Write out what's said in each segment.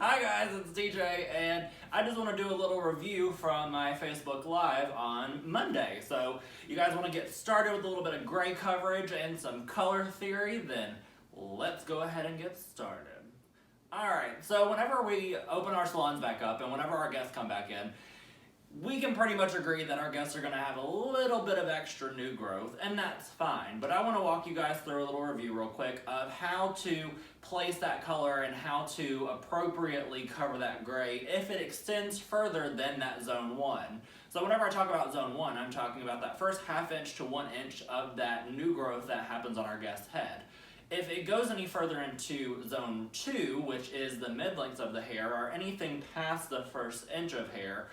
Hi guys, it's DJ, and I just want to do a little review from my Facebook Live on Monday. So, you guys want to get started with a little bit of gray coverage and some color theory, then let's go ahead and get started. Alright, so whenever we open our salons back up and whenever our guests come back in, we can pretty much agree that our guests are going to have a little bit of extra new growth, and that's fine. But I want to walk you guys through a little review real quick of how to place that color and how to appropriately cover that gray if it extends further than that zone 1. So whenever I talk about zone 1, I'm talking about that first ½ inch to 1 inch of that new growth that happens on our guest's head. If it goes any further into zone 2, which is the mid-length of the hair, or anything past the first inch of hair,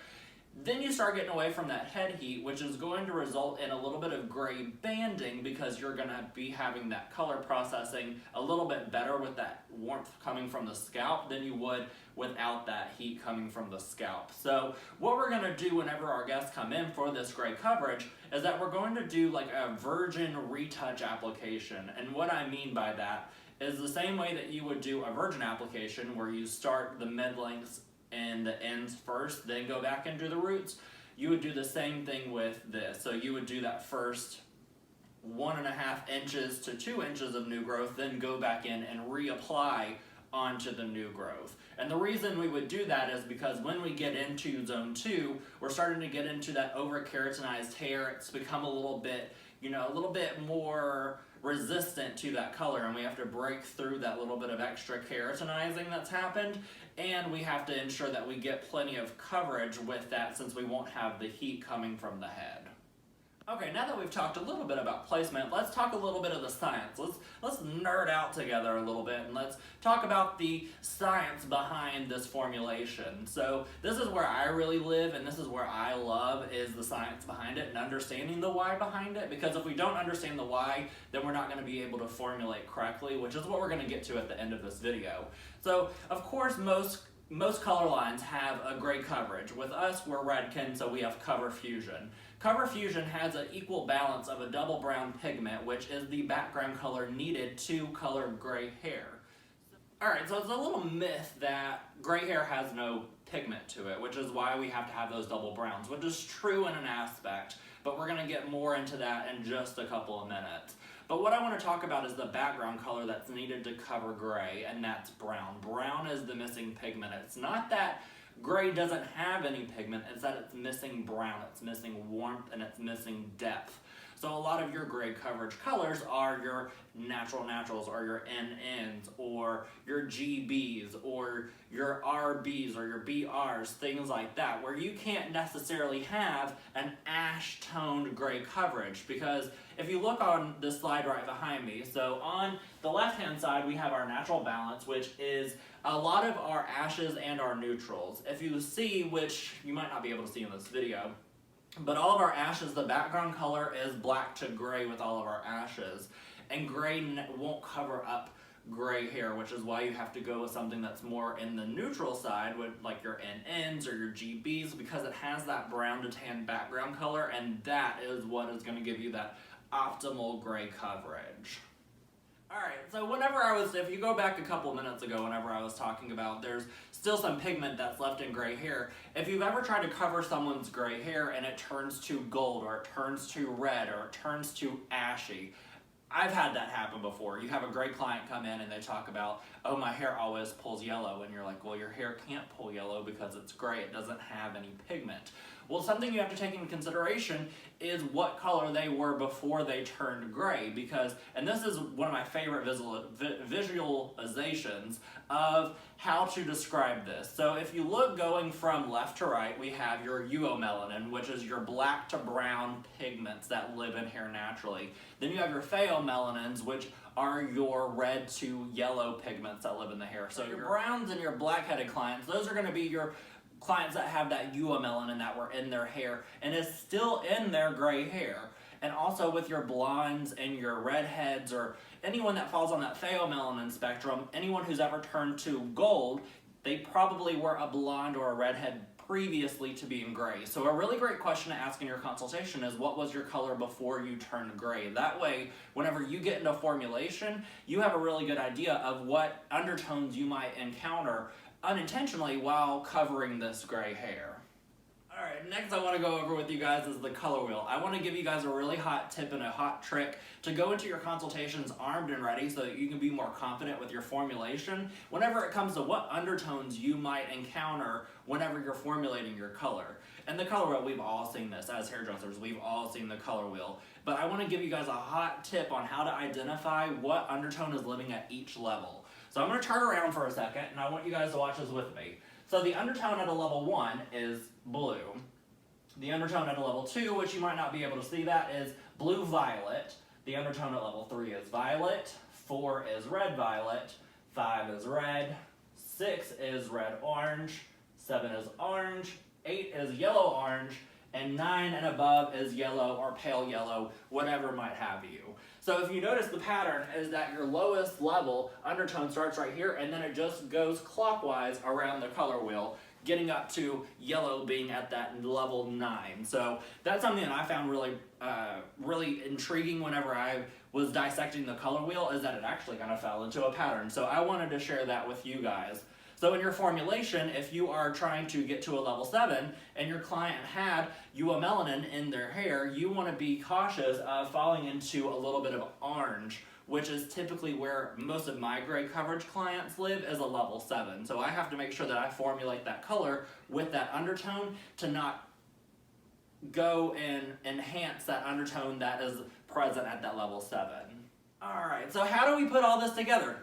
then you start getting away from that head heat, which is going to result in a little bit of gray banding because you're going to be having that color processing a little bit better with that warmth coming from the scalp than you would without that heat coming from the scalp. So what we're going to do whenever our guests come in for this gray coverage is that we're going to do like a virgin retouch application. And what I mean by that is the same way that you would do a virgin application where you start the mid-lengths and the ends first, then go back and do the roots. You would do the same thing with this. So you would do that first 1½ inches to 2 inches of new growth, then go back in and reapply onto the new growth. And the reason we would do that is because when we get into zone 2, we're starting to get into that over keratinized hair. It's become a little bit, a little bit more resistant to that color, and we have to break through that little bit of extra keratinizing that's happened, and we have to ensure that we get plenty of coverage with that since we won't have the heat coming from the head. Okay, now that we've talked a little bit about placement, let's talk a little bit of the science. Let's nerd out together a little bit and let's talk about the science behind this formulation. So this is where I really live and this is where I love is the science behind it and understanding the why behind it, because if we don't understand the why, then we're not going to be able to formulate correctly, which is what we're going to get to at the end of this video. So of course most color lines have a gray coverage. With us, we're Redken, so we have Cover Fusion. Cover Fusion has an equal balance of a double brown pigment, which is the background color needed to color gray hair. Alright, so it's a little myth that gray hair has no pigment to it, which is why we have to have those double browns, which is true in an aspect, but we're going to get more into that in just a couple of minutes. But what I want to talk about is the background color that's needed to cover gray, and that's brown. Brown is the missing pigment. It's not that gray doesn't have any pigment, it's that it's missing brown, it's missing warmth, and it's missing depth. So a lot of your gray coverage colors are your natural naturals, or your NNs, or your GBs, or your RBs, or your BRs, things like that, where you can't necessarily have an ash-toned gray coverage, because if you look on this slide right behind me, so on the left-hand side we have our natural balance, which is a lot of our ashes and our neutrals. If you see, which you might not be able to see in this video, but all of our ashes, the background color is black to gray with all of our ashes. And gray won't cover up gray hair, which is why you have to go with something that's more in the neutral side, with like your NNs or your GBs, because it has that brown to tan background color, and that is what is going to give you that optimal gray coverage. Alright, so if you go back a couple minutes ago, whenever I was talking about there's still some pigment that's left in gray hair, if you've ever tried to cover someone's gray hair and it turns to gold, or it turns to red, or it turns to ashy, I've had that happen before. You have a gray client come in and they talk about, oh, my hair always pulls yellow, and you're like, well, your hair can't pull yellow because it's gray, it doesn't have any pigment. Well, something you have to take into consideration is what color they were before they turned gray, because, and this is one of my favorite visualizations of how to describe this. So if you look going from left to right, we have your eumelanin, which is your black to brown pigments that live in hair naturally. Then you have your pheomelanins, which are your red to yellow pigments that live in the hair. So your browns and your black-headed clients, those are going to be your clients that have that eumelanin that were in their hair and is still in their gray hair. And also with your blondes and your redheads, or anyone that falls on that pheomelanin spectrum, anyone who's ever turned to gold, they probably were a blonde or a redhead previously to being gray. So a really great question to ask in your consultation is, what was your color before you turned gray? That way, whenever you get into formulation, you have a really good idea of what undertones you might encounter unintentionally while covering this gray hair. Alright, next I want to go over with you guys is the color wheel. I want to give you guys a really hot tip and a hot trick to go into your consultations armed and ready so that you can be more confident with your formulation whenever it comes to what undertones you might encounter whenever you're formulating your color. And the color wheel, we've all seen this. As hairdressers, we've all seen the color wheel. But I want to give you guys a hot tip on how to identify what undertone is living at each level. So I'm going to turn around for a second and I want you guys to watch this with me. So the undertone at a level 1 is blue. The undertone at a level 2, which you might not be able to see that, is blue-violet. The undertone at level 3 is violet. 4 is red-violet. 5 is red. 6 is red-orange. 7 is orange. 8 is yellow-orange. And 9 and above is yellow or pale yellow, whatever might have you. So if you notice, the pattern is that your lowest level undertone starts right here and then it just goes clockwise around the color wheel, getting up to yellow being at that level 9. So that's something that I found really intriguing whenever I was dissecting the color wheel, is that it actually kind of fell into a pattern. So I wanted to share that with you guys. So in your formulation, if you are trying to get to a level 7 and your client had melanin in their hair, you want to be cautious of falling into a little bit of orange, which is typically where most of my gray coverage clients live, is a level 7. So I have to make sure that I formulate that color with that undertone to not go and enhance that undertone that is present at that level 7. Alright, so how do we put all this together?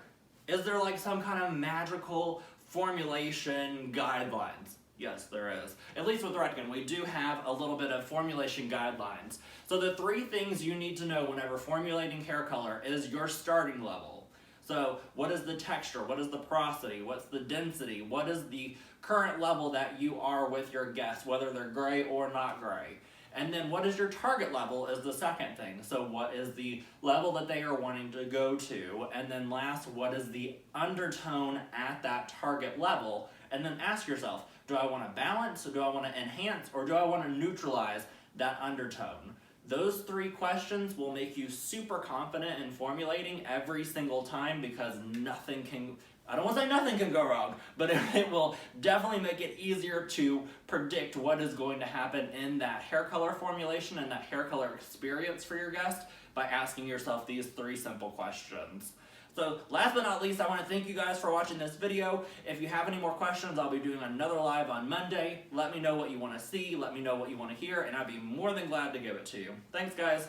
Is there like some kind of magical formulation guidelines? Yes, there is. At least with Redken, we do have a little bit of formulation guidelines. So the 3 things you need to know whenever formulating hair color is your starting level. So what is the texture? What is the porosity? What's the density? What is the current level that you are with your guests, whether they're gray or not gray? And then what is your target level is the second thing. So what is the level that they are wanting to go to? And then last, what is the undertone at that target level? And then ask yourself, do I want to balance, or do I want to enhance, or do I want to neutralize that undertone? Those 3 questions will make you super confident in formulating every single time, because nothing can, I don't want to say nothing can go wrong, but it will definitely make it easier to predict what is going to happen in that hair color formulation and that hair color experience for your guest by asking yourself these 3 simple questions. So last but not least, I want to thank you guys for watching this video. If you have any more questions, I'll be doing another live on Monday. Let me know what you want to see, let me know what you want to hear, and I'd be more than glad to give it to you. Thanks, guys.